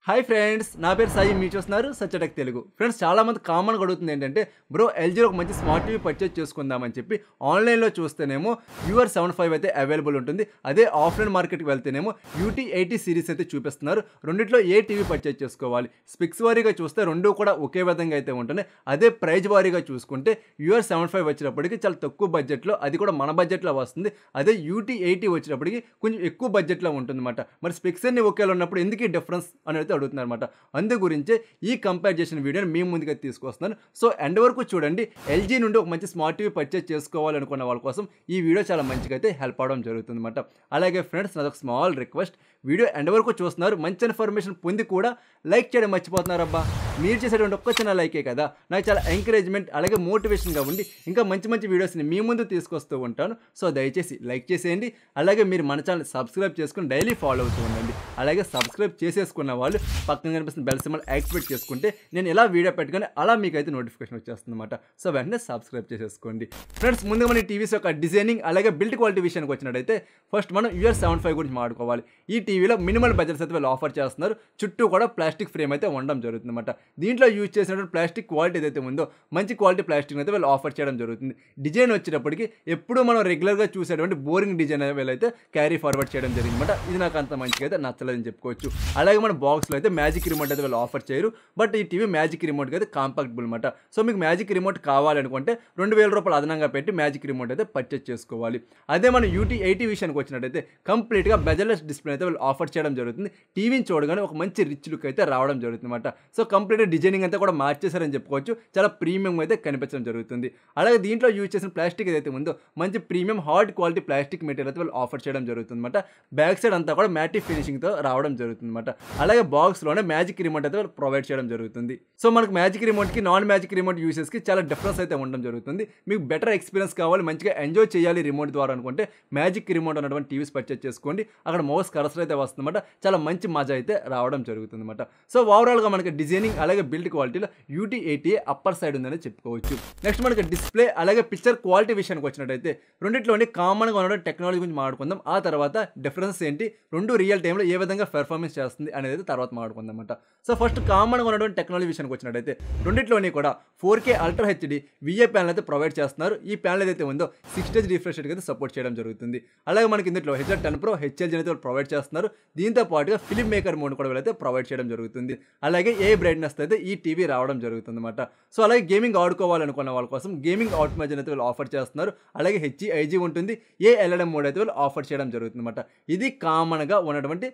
Hi friends, నా పేరు సాయి. మీరు చూస్తున్నారు సత్యటెక్ తెలుగు. ఫ్రెండ్స్, చాలామంది కామన్గా అడుగుతుంది ఏంటంటే, బ్రో ఎల్జీలో ఒక మంచి స్మార్ట్ టీవీ పర్చేజ్ చేసుకుందామని చెప్పి ఆన్లైన్లో చూస్తేనేమో UR75 అయితే అవైలబుల్ ఉంటుంది. అదే ఆఫ్లైన్ మార్కెట్కి వెళ్తేనేమో UT80 సిరీస్ అయితే చూపిస్తున్నారు. రెండిట్లో ఏ టీవీ పర్చేజ్ చేసుకోవాలి? స్పెక్స్ వారీగా చూస్తే రెండు కూడా ఒకే విధంగా అయితే ఉంటున్నాయి. అదే ప్రైజ్ వారీగా చూసుకుంటే UR75 వచ్చినప్పటికీ చాలా తక్కువ బడ్జెట్లో, అది కూడా మన బడ్జెట్లో వస్తుంది. అదే UT80 వచ్చినప్పటికి కొంచెం ఎక్కువ బడ్జెట్లో ఉంటుందన్నమాట. మరి స్పెక్స్ అన్ని ఒకేలా ఉన్నప్పుడు ఎందుకు ఈ డిఫరెన్స్ అనేది అడుగుతున్నారన్నమాట. అందు గురించే ఈ కంపేర్ చేసిన వీడియోని మీ ముందుగా తీసుకొస్తున్నాను. సో ఎండ్ వరకు చూడండి. ఎల్జీ నుండి ఒక మంచి స్మార్ట్ టీవీ పర్చేజ్ చేసుకోవాలనుకున్న వాళ్ళ కోసం ఈ వీడియో చాలా మంచిగా అయితే హెల్ప్ అవడం జరుగుతుంది అనమాట. అలాగే ఫ్రెండ్స్, నాదొక స్మాల్ రిక్వెస్ట్, వీడియో ఎండ్ వరకు చూస్తున్నారు, మంచి ఇన్ఫర్మేషన్ పొంది కూడా లైక్ చేయడం మర్చిపోతున్నారబ్బా. మీరు చేసేటువంటి ఒక్క చిన్న లైకే కదా నాకు చాలా ఎంకరేజ్మెంట్ అలాగే మోటివేషన్గా ఉండి ఇంకా మంచి మంచి వీడియోస్ని మీ ముందు తీసుకొస్తూ ఉంటాను. సో దయచేసి లైక్ చేసేయండి. అలాగే మీరు మన ఛానల్ సబ్స్క్రైబ్ చేసుకుని డైలీ ఫాలో అవుతూ ఉండండి. అలాగే సబ్స్క్రైబ్ చేసేసుకున్న వాళ్ళు పక్కన కనిపిస్తున్న బెల్ సింబల్ యాక్టివేట్ చేసుకుంటే నేను ఎలా వీడియో పెట్టుకొని అలా మీకైతే నోటిఫికేషన్ వచ్చేస్తుంది అనమాట. సో వెంటనే సబ్స్క్రైబ్ చేసేసుకోండి. ఫ్రెండ్స్, ముందుగా మన టీవీస్ యొక్క డిజైనింగ్ అలాగే బిల్డ్ క్వాలిటీ విషయానికి వచ్చినట్టయితే ఫస్ట్ మనం UR75 గురించి మాట్లాడుకోవాలి. ఈ టీవీలో మినిమల్ బడ్జెట్స్ అయితే వాళ్ళు ఆఫర్ చేస్తున్నారు. చుట్టూ కూడా ప్లాస్టిక్ ఫ్రేమ్ అయితే ఉండడం జరుగుతుంది అనమాట. దీంట్లో యూజ్ చేసినటువంటి ప్లాస్టిక్ క్వాలిటీ ఏదైతే ఉందో మంచి క్వాలిటీ ప్లాస్టిక్ అయితే వాళ్ళు ఆఫర్ చేయడం జరుగుతుంది. డిజైన్ వచ్చేటప్పటికి ఎప్పుడు మనం రెగ్యులర్గా చూసేటువంటి బోరింగ్ డిజైన్ వీళ్ళైతే క్యారీ ఫార్వర్డ్ చేయడం జరిగింది అనమాట. ఇది నాకు అంత మంచిగా అయితే నచ్చలేదని చెప్పుకోవచ్చు. అలాగే మన బాక్స్లో అయితే మ్యాజిక్ రిమోట్ అయితే వాళ్ళు ఆఫర్ చేయరు. బట్ ఈ టీవీ మ్యాజిక్ రిమోట్కి అయితే కాంపాక్టబుల్ అనమాట. సో మీకు మ్యాజిక్ రిమోట్ కావాలనుకుంటే 2000 రూపాయలు అదనంగా పెట్టి మ్యాజిక్ రిమోట్ అయితే పర్చేజ్ చేసుకోవాలి. అదే మన UT80 విషయానికి వచ్చినట్టయితే కంప్లీట్గా బెజర్లెస్ డిస్ప్లే అయితే వాళ్ళు ఆఫర్ చేయడం జరుగుతుంది. టీవీని చూడగానే ఒక మంచి రిచ్ లుక్ అయితే రావడం జరుగుతుంది అనమాట. సో కంప్లీట్గా డిజైనింగ్ అంతా కూడా మార్చేశారని చెప్పుకోవచ్చు. చాలా ప్రీమియం అయితే కనిపించడం జరుగుతుంది. అలాగే దీంట్లో యూజ్ చేసిన ప్లాస్టిక్ ఏదైతే ఉందో మంచి premium hard quality plastic material అయితే వాళ్ళు ఆఫర్ చేయడం జరుగుతుంది అనమాట. బ్యాక్ సైడ్ అంతా కూడా మ్యాటిక్ ఫినిషింగ్తో రావడం జరుగుతుంది అనమాట. అలాగే బాక్స్లోనే మ్యాజిక్ రిమోట్ అయితే వాళ్ళు ప్రొవైడ్ చేయడం జరుగుతుంది. సో మనకు మ్యాజిక్ రిమోట్కి నాన్ మ్యాజిక్ రిమోట్ యూసెస్కి చాలా డిఫరెన్స్ అయితే ఉండడం జరుగుతుంది. మీకు బెటర్ ఎక్స్పీరియన్స్ కావాలి, మంచిగా ఎంజాయ్ చేయాలి రిమోట్ ద్వారా అనుకుంటే మ్యాజిక్ రిమోట్ అన్నటువంటి టీవీస్ పర్చేజ్ చేసుకోండి. అక్కడ మౌస్ కర్సర్ అయితే వస్తుందన్నమాట. చాలా మంచి మజా అయితే రావడం జరుగుతుంది అనమాట. సో ఓవరాల్గా మనకి డిజైనింగ్ అలాగే బిల్డ్ క్వాలిటీలో UT80 అప్పర్ సైడ్ ఉందని చెప్పుకోవచ్చు. నెక్స్ట్ మనకి డిస్ప్లే అలాగే పిక్చర్ క్వాలిటీ విషయానికి వచ్చినట్టయితే రెండిట్లోని కామన్గా ఉన్న టెక్నాలజీ గురించి మాట్లాడుకుందాం. ఆ తర్వాత డిఫరెన్స్ ఏంటి, రెండు రియల్ టైంలో ఏ విధంగా పెర్ఫార్మెన్స్ చేస్తుంది అనేది తర్వాత మాట్లాడుకుందాం అనమాట. సో ఫస్ట్ కామన్గా ఉన్నటువంటి టెక్నాలజీ విషయానికి వచ్చినట్టయితే రెండిట్లోని కూడా 4K ultra HD VA panel అయితే ప్రొవైడ్ చేస్తున్నారు. ఈ ప్యానల్ ఏదైతే ఉందో 6 Hz రిఫ్రెష్ రేట్ అయితే సపోర్ట్ చేయడం జరుగుతుంది. అలాగే మనకి ఇందులో HDR10 Pro HLG అయితే ప్రొవైడ్ చేస్తున్నారు. దీంతో పాటుగా ఫిల్మ్ మేకర్ మోడ్ కూడా వీళ్ళైతే ప్రొవైడ్ చేయడం జరుగుతుంది. అలాగే ఏ బ్రైట్నెస్ అయితే ఈ టీవీ రావడం జరుగుతుంది అనమాట. సో అలాగే గేమింగ్ ఆడుకోవాలనుకున్న వాళ్ళ కోసం గేమింగ్ ఆప్టిమైజేషన్ అయితే వీళ్ళు ఆఫర్ చేస్తున్నారు. అలాగే HEIG ఉంటుంది. LLM మోడ్ అయితే వీళ్ళు ఆఫర్ చేయడం జరుగుతుంది అనమాట. ఇది కామన్గా ఉన్నటువంటి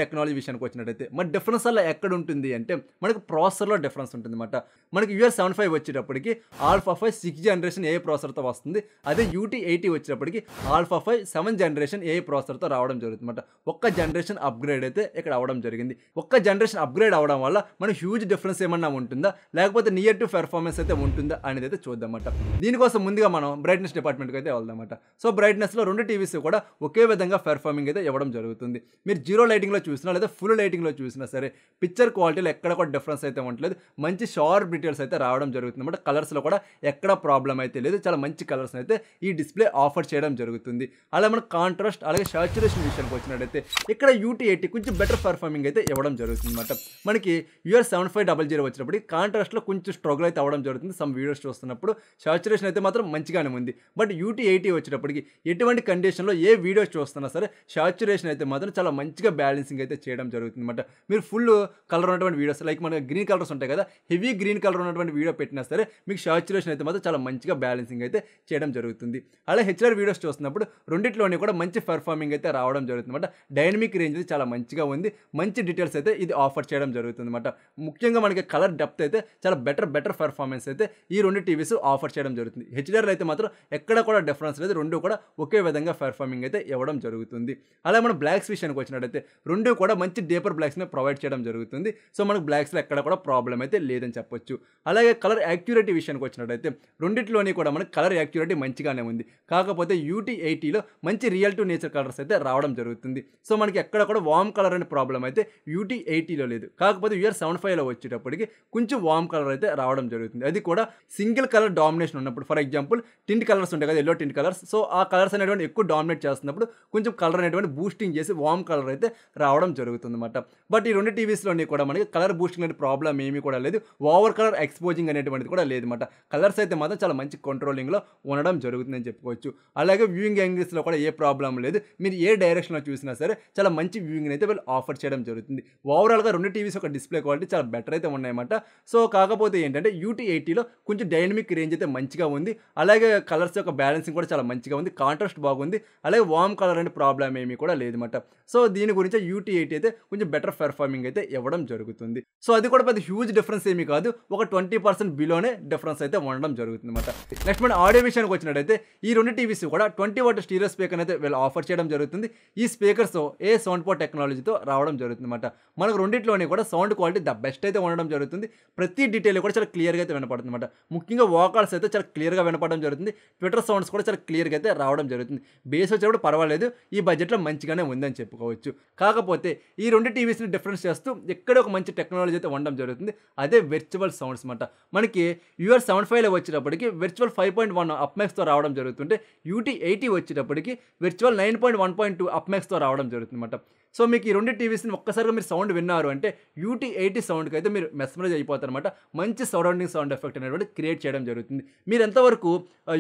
టెక్నాలజీ విషయానికి వచ్చినట్టయితే మన డిఫరెన్స్ అలా ఎక్కడ ఉంటుంది అంటే మనకి ప్రాసెసర్లో డిఫరెన్స్ ఉంటుంది అనమాట. మనకి UR75 వచ్చేటప్పటికి ఆల్ఫా 5 6th జనరేషన్ ఏ ప్రాసెసర్తో వస్తుంది. అదే UT80 వచ్చేటప్పటికి ఆల్ఫా 5 7th జనరేషన్ ఏ ప్రాసెసర్తో రావడం జరుగుతుంది అనమాట. ఒక్క జనరేషన్ అప్గ్రేడ్ అయితే ఇక్కడ అవడం జరిగింది. ఒక్క జనరేషన్ అప్గ్రేడ్ అవడం వల్ల మన హ్యూజ్ డిఫరెన్స్ ఏమన్నా ఉంటుందా, లేకపోతే నియర్ టు పెర్ఫార్మెన్స్ అయితే ఉంటుందా అనేది అయితే చూద్దామన్నమాట. దీనికోసం ముందుగా మనం బ్రైట్నెస్ డిపార్ట్మెంట్కి అయితే వెళ్దామన్నమాట. సో బ్రైట్నెస్లో రెండు టీవీస్ కూడా ఒకే విధంగా పెర్ఫార్మింగ్ అయితే ఇవ్వడం జరుగుతుంది. మీరు జీరో లైటింగ్లో చూసినా లేదా ఫుల్ లైటింగ్లో చూసినా సరే పిక్చర్ క్వాలిటీలో ఎక్కడ కూడా డిఫరెన్స్ అయితే ఉండలేదు. మంచి షార్ప్ డీటెయిల్స్ అయితే రావడం జరుగుతుంది అనమాట. కలర్స్లో కూడా ఎక్కడ ప్రాబ్లం అయితే లేదు. చాలా మంచి కలర్స్ అయితే ఈ డిస్ప్లే ఆఫర్ చేయడం జరుగుతుంది. అలా మన కాంట్రాస్ట్ అలాగే సాచురేషన్ విషయానికి వచ్చినట్టయితే ఇక్కడ UT80 కొంచెం బెటర్ పెర్ఫార్మింగ్ అయితే ఇవ్వడం జరుగుతుంది అనమాట. మనకి UR7500 వచ్చినప్పుడు కాంట్రాస్ట్లో కొంచెం స్ట్రగుల్ అయితే అవ్వడం జరుగుతుంది. సమ్ వీడియోస్ చూస్తున్నప్పుడు సాచురేషన్ అయితే మాత్రం మంచిగానే ఉంది. బట్ UT80 వచ్చేటప్పటికి ఎటువంటి కండిషన్లో ఏ వీడియోస్ చూస్తున్నా సరే సాచురేషన్ అయితే మాత్రం చాలా మంచిగా బ్యాలెన్సింగ్ అయితే చేయడం జరుగుతుంది అనమాట. మీరు ఫుల్ కలర్ ఉన్నటువంటి వీడియోస్ లైక్ మన గ్రీన్ కలర్స్ ఉంటాయి కదా, హెవీ గ్రీన్ కలర్ ఉన్నటువంటి వీడియో పెట్టినా సరే మీకు సాచురేషన్ అయితే మాత్రం చాలా మంచిగా బ్యాలెన్సింగ్ అయితే చేయడం జరుగుతుంది. అలా HDR వీడియోస్ చూస్తున్నప్పుడు రెండిట్లోనే కూడా మంచి పెర్ఫార్మింగ్ అయితే రావడం జరుగుతుంది అనమాట. డైనమిక్ రేంజ్ అయితే చాలా మంచిగా ఉంది. మంచి డీటెయిల్స్ అయితే ఇది ఆఫర్ చేయడం జరుగుతుంది అనమాట. ముఖ్యంగా మనకి కలర్ డెప్త్ అయితే చాలా బెటర్ పెర్ఫార్మెన్స్ అయితే ఈ రెండు టీవీస్ ఆఫర్ చేయడం జరుగుతుంది. HDR అయితే మాత్రం ఎక్కడ కూడా డిఫరెన్స్ లేదు. రెండు కూడా ఒకే విధంగా పెర్ఫార్మింగ్ అయితే ఇవ్వడం జరుగుతుంది. అలా మన బ్లాక్స్ విషయానికి వచ్చినట్టయితే రెండు కూడా మంచి డీపర్ బ్లాక్స్ని ప్రొవైడ్ చేయడం జరుగుతుంది. సో మనకు బ్లాక్స్లో ఎక్కడ కూడా ప్రాబ్లం అయితే లేదని చెప్పొచ్చు. అలాగే కలర్ యాక్యురేటీ విషయానికి వచ్చినట్టయితే రెండిట్లోని కూడా మనకి కలర్ యాక్యురేటీ మంచిగానే ఉంది. కాకపోతే UT80లో మంచి రియల్ టు నేచర్ కలర్స్ అయితే రావడం జరుగుతుంది. సో మనకి మనకి ఎక్కడ కూడా వార్మ్ కలర్ అనే ప్రాబ్లం అయితే UT80లో లేదు. కాకపోతే UR75లో వచ్చేటప్పటికి కొంచెం వార్మ్ కలర్ అయితే రావడం జరుగుతుంది. అది కూడా సింగిల్ కలర్ డామినేషన్ ఉన్నప్పుడు. ఫర్ ఎగ్జాంపుల్ టింట్ కలర్స్ ఉంటాయి కదా, యెల్లో టింట్ కలర్స్. సో ఆ కలర్స్ అనేటువంటి ఎక్కువ డామినేట్ చేస్తున్నప్పుడు కొంచెం కలర్ అనేటువంటి బూస్టింగ్ చేసి వార్మ్ కలర్ అయితే రావడం జరుగుతుందన్నమాట. బట్ ఈ 2 టీవీస్‌లోని కూడా మనకి కలర్ బూస్టింగ్ అనే ప్రాబ్లమ్ ఏమీ కూడా లేదు. ఓవర్ కలర్ ఎక్స్‌పోజింగ్ అనేటువంటిది కూడా లేదన్నమాట. కలర్స్ అయితే మాత్రం చాలా మంచి కంట్రోలింగ్‌లో ఉండడం జరుగుతుందని చెప్పుకోవచ్చు. అలాగే వ్యూయింగ్ యాంగిల్స్‌లో కూడా ఏ ప్రాబ్లమ్ లేదు. మీరు ఏ డైరెక్షన్‌లో చూసినా సరే చాలా మంచి వ్యూయింగ్‌ని అయితే వీళ్ళు ఆఫర్ చేయడం జరుగుతుంది. ఓవరాల్‌గా 2 టీవీస్ యొక్క డిస్‌ప్లే క్వాలిటీ చాలా బెటర్ అయితే ఉన్నాయన్నమాట. సో కాకపోతే ఏంటంటే UT80లో కొంచెం డైనమిక్ రేంజ్ అయితే మంచిగా ఉంది. అలాగే కలర్స్ యొక్క బ్యాలెన్సింగ్ కూడా చాలా మంచిగా ఉంది. కాంట్రాస్ట్ బాగుంది. అలాగే వార్మ్ కలర్ అనే ప్రాబ్లమ్ ఏమీ కూడా లేదన్నమాట. సో దీని గురించి UT80 అయితే కొంచెం బెటర్ పెర్ఫార్మింగ్ అయితే ఇవ్వడం జరుగుతుంది. సో అది కూడా పెద్ద హ్యూజ్ డిఫరెన్స్ ఏమీ కాదు. ఒక 20% బిలోనే డిఫరెన్స్ అయితే ఉండడం జరుగుతుందన్నమాట. నెక్స్ట్ మన ఆడియో విషయానికి వచ్చినట్టయితే ఈ 2 టీవీస్ కూడా 20 వాట్ స్టీరియో స్పీకర్ అయితే వీళ్ళు ఆఫర్ చేయడం జరుగుతుంది. ఈ స్పీకర్స్ ఏ సౌండ్ పోర్ట్ టెక్నాలజీతో రావడం జరుగుతుందన్నమాట. మనకు రెండిట్లోనే కూడా సౌండ్ క్వాలిటీ ద బెస్ట్ అయితే ఉండడం జరుగుతుంది. ప్రతి డీటెయిల్ కూడా చాలా క్లియర్‌గా అయితే వినపడుతుంది అన్నమాట. ముఖ్యంగా వోకల్స్ అయితే చాలా క్లియర్‌గా వినపడడం జరుగుతుంది. ట్విట్టర్ సౌండ్స్ కూడా చాలా క్లియర్‌గా అయితే రావడం జరుగుతుంది. బేస్ వచ్చేప్పుడు పర్వాలేదు, ఈ బడ్జెట్‌లో మంచిగానే ఉందని చెప్పుకోవచ్చు. కాకపోతే ఈ 2 టీవీస్‌ని డిఫరెన్స్ చేస్తూ ఎక్కడ ఒక మంచి టెక్నాలజీ అయితే ఉండడం జరుగుతుంది. అదే వెర్చువల్ సౌండ్స్ అన్నమాట. మనకి UR75లో వచ్చేటప్పటికి వెర్చువల్ 5.1 అప్‌మ్యాక్స్‌తో రావడం జరుగుతుంటే UT80 వచ్చేటప్పటికి వెర్చువల్ 9.1.2 అప్‌మ్యాక్స్‌తో రావడం జరుగుతుందన్నమాట. సో మీకు ఈ 2 టీవీస్‌ని ఒక్కసారిగా మీరు సౌండ్ విన్నారు అంటే UT80 సౌండ్‌కి అయితే మీరు మెస్మరైజ్ అయిపోతారన్నమాట. మంచి సరౌండింగ్ సౌండ్ ఎఫెక్ట్ అనేటువంటి క్రియేట్ చేయడం జరుగుతుంది. మీరు ఎంతవరకు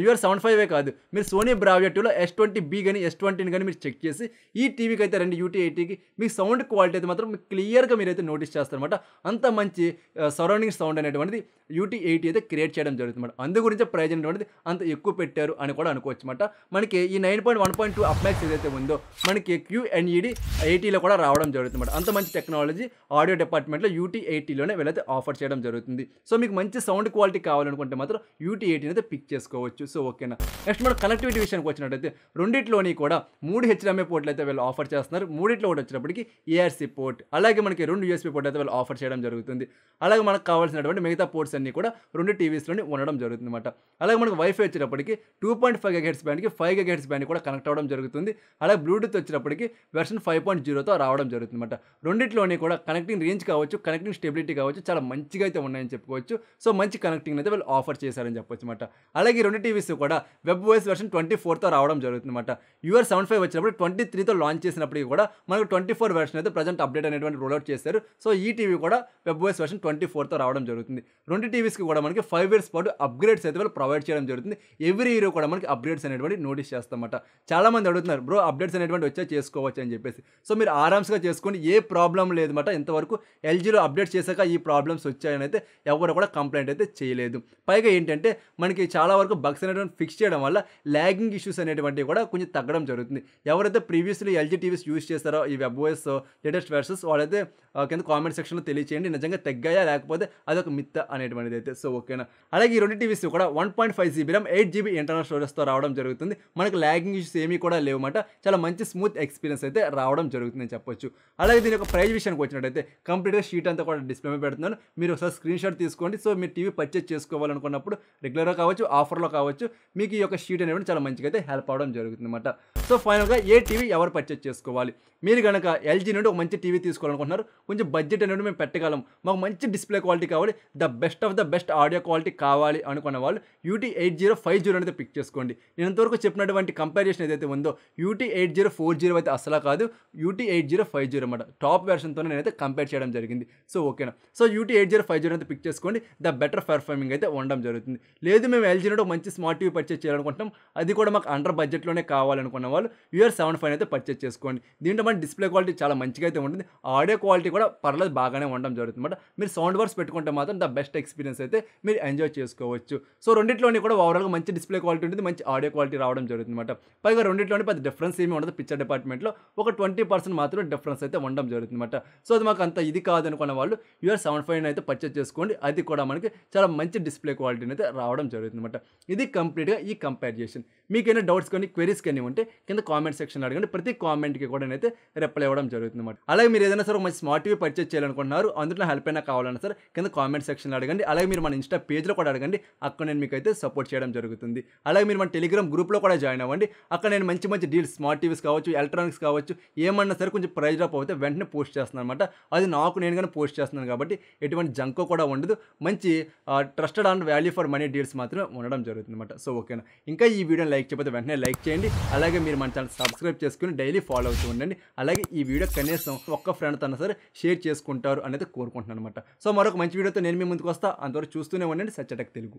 UR75 కాదు, మీరు సోనీ బ్రావియా 2లో S20B గాని S20ని గాని మీరు చెక్ చేసి ఈ టీవీకి అయితే రండి UT80కి, మీ సౌండ్ క్వాలిటీ అయితే మాత్రం మీకు క్లియర్‌గా మీరైతే నోటీస్ చేస్తారన్నమాట. అంత మంచి సరౌండింగ్ సౌండ్ అనేటువంటిది UT80 అయితే క్రియేట్ చేయడం జరుగుతుందన్నమాట. అందు గురించే ప్రైజ్ అనేటువంటిది అంత ఎక్కువ పెట్టారు అని కూడా అనుకోవచ్చన్నమాట. మనకి ఈ 9.1.2 అప్‌మ్యాక్స్ ఏదైతే ఉందో మనకి QNED 80లో కూడా రావడం జరుగుతుందన్నమాట. అంత మంచి టెక్నాలజీ ఆడియో డిపార్ట్మెంట్‌లో UT80లోనే వీళ్ళైతే ఆఫర్ చేయడం జరుగుతుంది. సో మీకు మంచి సౌండ్ క్వాలిటీ కావాలనుకుంటే మాత్రం UT80 అయితే పిక్ చేసుకోవచ్చు. సో ఓకేనా. నెక్స్ట్ మన కనెక్టివిటీ విషయానికి వచ్చినట్టయితే రెండిట్లోని కూడా 3 HDMI పోర్టులు అయితే వీళ్ళు ఆఫర్ చేస్తున్నారు. మూడిట్లో ఒకటి వచ్చేటప్పటికి ARC పోర్ట్, అలాగే మనకి 2 USB పోర్ట్ అయితే వీళ్ళు ఆఫర్ చేయడం జరుగుతుంది. అలాగే మనకు కావాల్సినటువంటి మిగతా పోర్ట్స్ అన్నీ కూడా 2 టీవీస్‌లోని ఉండడం జరుగుతుందన్నమాట. అలాగే మనకు వైఫై వచ్చేటప్పటికి 2.5 GHz బ్యాండ్‌కి 5 GHz బ్యాండ్ కూడా కనెక్ట్ అవ్వడం జరుగుతుంది. అలాగే బ్లూటూత్ వచ్చేటప్పటికి వెర్షన్ 5.0తో రావడం జరుగుతుందన్నమాట. రెండిట్లోని కూడా కనెక్టింగ్ రేంజ్ కావచ్చు, కనెక్టింగ్ స్టెబిలిటీ కావచ్చు చాలా మంచిగా అయితే ఉన్నాయని చెప్పుకోవచ్చు. సో మంచి కనెక్టింగ్ అయితే వీళ్ళు ఆఫర్ చేశారని చెప్పొచ్చు అన్నమాట. అలాగే ఈ 2 టీవీస్ కూడా WebOS వెర్షన్ 24తో రావడం జరుగుతుందన్నమాట. UR75 వచ్చినప్పుడు 23తో లాంచ్ చేసినప్పటికీ కూడా మనకు 24 వెర్షన్ అయితే ప్రజెంట్ అప్డేట్ అనేటువంటి రోల్అవుట్ చేశారు. సో ఈ టీవీ కూడా WebOS వెర్షన్ 24తో రావడం జరుగుతుంది. 2 టీవీస్‌కి కూడా మనకి 5 ఇయర్స్ పాటు అప్‌గ్రేడ్స్ అయితే వాళ్ళు ప్రొవైడ్ చేయడం జరుగుతుంది. ఎవ్రీ ఇయర్ కూడా మనకి అప్‌గ్రేడ్స్ అనేటువంటి నోటీస్ చేస్తామన్నమాట. చాలా మంది అడుగుతున్నారు, బ్రో అప్‌డేట్స్ అనేటువంటి వచ్చే చేసుకోవచ్చు అని చెప్పేసి. సో మీరు ఆరామ్స్‌గా చేసుకోండి, ఏ ప్రాబ్లమ్ లేదన్నమాట. ఇంతవరకు LGలో అప్డేట్ చేశాక ఈ ప్రాబ్లమ్స్ వచ్చాయని అయితే ఎవరు కూడా కంప్లైంట్ అయితే చేయలేదు. పైగా ఏంటంటే మనకి చాలా వరకు బగ్స్ అనేటువంటి ఫిక్స్ చేయడం వల్ల లాగింగ్ ఇష్యూస్ అనేటువంటివి కూడా కొంచెం తగ్గడం జరుగుతుంది. ఎవరైతే ప్రీవియస్‌లీ LG టీవీస్ యూజ్ చేస్తారో ఈ WebOS లేటెస్ట్ వెర్షన్స్ వాళ్ళైతే కింద కామెంట్ సెక్షన్‌లో తెలియచేయండి. నిజంగా తగ్గాయా లేకపోతే అదొక మిత్ అనేటువంటిది అయితే. సో ఓకేనా. అలాగే ఈ 2 టీవీస్ కూడా 1.5 GB RAM 8 GB ఇంటర్నల్ స్టోరేజ్‌తో రావడం జరుగుతుంది. మనకి లాగింగ్ ఇష్యూస్ ఏమీ కూడా లేవన్నమాట. చాలా మంచి స్మూత్ ఎక్స్పీరియన్స్ అయితే రావడం జరుగుతుందని చెప్పొచ్చు. అలాగే దీని యొక్క ప్రైస్ విషయానికి వచ్చినట్టయితే కంప్లీట్‌గా షీట్ అంతా కూడా డిస్ప్లే మీద పెడుతున్నాను. మీరు ఒకసారి స్క్రీన్ షాట్ తీసుకోండి. సో మీరు టీవీ పర్చేజ్ చేసుకోవాలనుకున్నప్పుడు రెగ్యులర్‌గా కావచ్చు, ఆఫర్‌లో కావచ్చు, మీకు ఈ యొక్క షీట్ అనేవి చాలా మంచిగా అయితే హెల్ప్ అవ్వడం జరుగుతుందన్నమాట. సో ఫైనల్‌గా ఏ టీవీ ఎవరు పర్చేజ్ చేసుకోవాలి? మీరు గనక LG నుండి ఒక మంచి టీవీ తీసుకోవాలనుకుంటున్నారు, కొంచెం బడ్జెట్ అనేది మేము పెట్టగలం, మాకు మంచి డిస్ప్లే క్వాలిటీ కావాలి, the best of the best audio quality కావాలి అనుకున్న వాళ్ళు UT8050 అనేది పిక్ చేసుకోండి. నేను ఇంతవరకు చెప్పినటువంటి కంపారిజన్ ఏదైతే ఉందో UT8040 అయితే అసలు కాదు, UT8050 అన్నమాట. టాప్ వెర్షన్‌తోనే నేనైతే కంపేర్ చేయడం జరిగింది. సో ఓకేనా. సో UT8050 అయితే పిక్ చేసుకోండి, ద బెటర్ పెర్ఫార్మింగ్ అయితే ఉండడం జరుగుతుంది. లేదు మేము LG నుండి ఒక మంచి స్మార్ట్ టీవీ పర్చేజ్ చేయాలనుకుంటున్నాం, అది కూడా మాకు అండర్ బడ్జెట్లోనే కావాలనుకున్న వాళ్ళు UR75 అయితే పర్చేజ్ చేసుకోండి. దీంట్లో మన డిస్ప్లే క్వాలిటీ చాలా మంచిగా అయితే ఉంటుంది. ఆడియో క్వాలిటీ కూడా పర్లేదు బాగానే ఉండడం జరుగుతుంది అన్నమాట. మీరు సౌండ్ బార్స్ పెట్టుకుంటే మాత్రం ద బెస్ట్ ఎక్స్పీరియన్స్ అయితే మీరు ఎంజాయ్ చేసుకోవచ్చు. సో రెండిట్లోని కూడా ఓవరాల్‌గా మంచి డిస్ప్లే క్వాలిటీ ఉంటుంది, మంచి ఆడియో క్వాలిటీ రావడం జరుగుతుంది అన్నమాట. పైగా రెండిట్లోని పెద్ద డిఫరెన్స్ ఏమీ ఉండదు. పిక్చర్ డిపార్ట్మెంట్‌లో ఒక 20% మాత్రమే డిఫరెన్స్ అయితే ఉండడం జరుగుతుంది అన్నమాట. సో అది మాకు అంత ఇది కాదనుకున్న వాళ్ళు UR75 అయితే పర్చేజ్ చేసుకోండి. అది కూడా మనకి చాలా మంచి డిస్ప్లే క్వాలిటీని అయితే రావడం జరుగుతుంది అన్నమాట. ఇది కంప్లీట్‌గా ఈ కంపారిజన్. మీకేమైనా డౌట్స్ కానీ క్వెరీస్ కానీ ఉంటే కింద కామెంట్ సెక్షన్‌లో అడగండి. ప్రతి కామెంట్‌కి కూడా నేనైతే రిప్లై ఇవ్వడం జరుగుతుంది అన్నమాట. అలాగే మీరు ఏదైనా సరే ఒక మంచి స్మార్ట్ టీవీ పర్చేజ్ చేయాలనుకుంటున్నారు, అందులో హెల్ప్ అయినా కావాలన్నా సరే కింద కామెంట్ సెక్షన్లో అడగండి. అలాగే మీరు మన ఇన్స్టా పేజ్లో కూడా అడగండి, అక్కడ నేను మీకైతే సపోర్ట్ చేయడం జరుగుతుంది. అలాగే మీరు మన టెలిగ్రామ్ గ్రూప్లో కూడా జాయిన్ అవ్వండి. అక్కడ నేను మంచి మంచి డీల్స్ స్మార్ట్ టీవీస్ కావచ్చు, ఎలక్ట్రానిక్స్ కావచ్చు, ఏమన్నా సరే కొంచెం ప్రైస్ డ్రాప్ అవుతే వెంటనే పోస్ట్ చేస్తున్నాను అనమాట. అది నాకు నేనుగానే పోస్ట్ చేస్తున్నాను కాబట్టి ఎటువంటి జంకో కూడా ఉండదు. మంచి trusted and value for money deals మాత్రమే ఉండడం జరుగుతుంది అనమాట. సో ఓకేనా, ఇంకా ఈ వీడియోని లైక్ చేయకపోతే వెంటనే లైక్ చేయండి. అలాగే మీరు మన ఛానల్ సబ్స్క్రైబ్ చేసుకుని డైలీ ఫాలో అవుతూ ఉండండి. అలాగే ఈ వీడియో కనీసం ఒక్క ఫ్రెండ్ తన సరే షేర్ చేసుకుంటారు అనేది కోరుకుంటున్నాను అనమాట. సో మరొక మంచి వీడియోతో నేను మీ ముందుకు వస్తా. అంతవరకు చూస్తూనే ఉండండి సత్యటెక్ తెలుగు.